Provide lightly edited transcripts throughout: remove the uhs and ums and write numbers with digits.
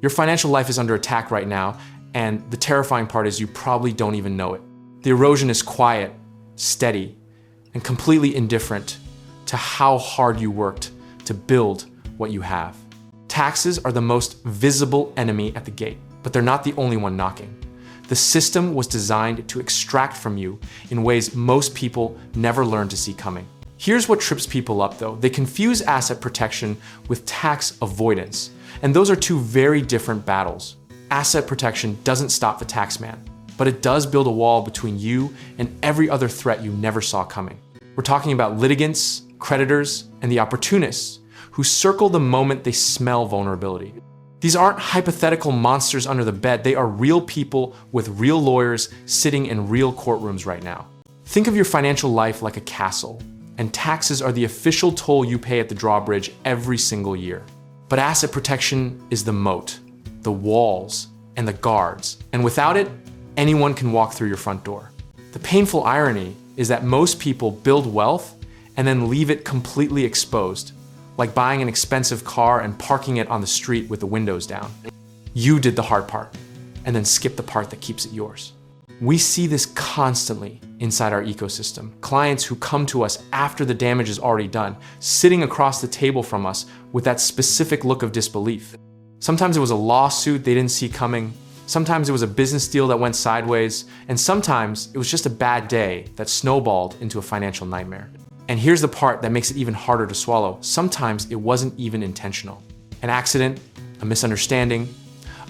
Your financial life is under attack right now, and the terrifying part is you probably don't even know it. The erosion is quiet, steady, and completely indifferent to how hard you worked to build what you have. Taxes are the most visible enemy at the gate, but they're not the only one knocking. The system was designed to extract from you in ways most people never learn to see coming. Here's what trips people up though. They confuse asset protection with tax avoidance, and those are two very different battles. Asset protection doesn't stop the tax man, but it does build a wall between you and every other threat you never saw coming. We're talking about litigants, creditors, and the opportunists who circle the moment they smell vulnerability. These aren't hypothetical monsters under the bed, they are real people with real lawyers sitting in real courtrooms right now. Think of your financial life like a castle, and taxes are the official toll you pay at the drawbridge every single year. But asset protection is the moat, the walls, and the guards, and without it, anyone can walk through your front door. The painful irony is that most people build wealth and then leave it completely exposed, like buying an expensive car and parking it on the street with the windows down. You did the hard part, and then skip the part that keeps it yours. We see this constantly inside our ecosystem. Clients who come to us after the damage is already done, sitting across the table from us with that specific look of disbelief. Sometimes it was a lawsuit they didn't see coming, sometimes it was a business deal that went sideways, and sometimes it was just a bad day that snowballed into a financial nightmare. And here's the part that makes it even harder to swallow. Sometimes it wasn't even intentional. An accident, a misunderstanding,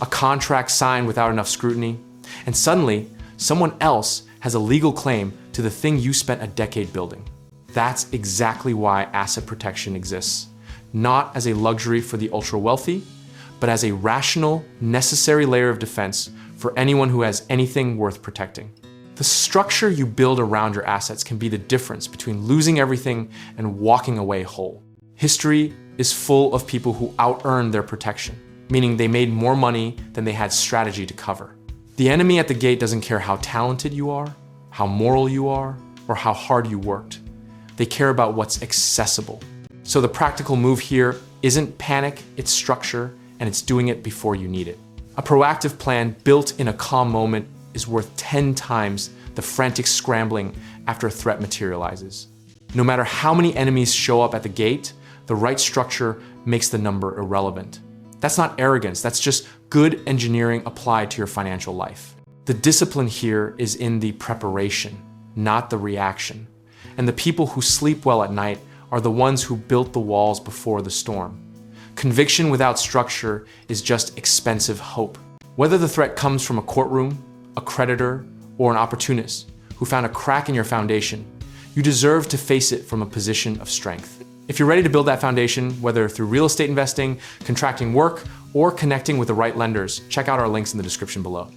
a contract signed without enough scrutiny, and suddenly someone else has a legal claim to the thing you spent a decade building. That's exactly why asset protection exists, not as a luxury for the ultra-wealthy, but as a rational, necessary layer of defense for anyone who has anything worth protecting. The structure you build around your assets can be the difference between losing everything and walking away whole. History is full of people who out-earned their protection, meaning they made more money than they had strategy to cover. The enemy at the gate doesn't care how talented you are, how moral you are, or how hard you worked. They care about what's accessible. So the practical move here isn't panic, it's structure, and it's doing it before you need it. A proactive plan built in a calm moment is worth 10 times the frantic scrambling after a threat materializes. No matter how many enemies show up at the gate, the right structure makes the number irrelevant. That's not arrogance, that's just good engineering applied to your financial life. The discipline here is in the preparation, not the reaction. And the people who sleep well at night are the ones who built the walls before the storm. Conviction without structure is just expensive hope. Whether the threat comes from a courtroom, a creditor, or an opportunist who found a crack in your foundation, you deserve to face it from a position of strength. If you're ready to build that foundation, whether through real estate investing, contracting work, or connecting with the right lenders, check out our links in the description below.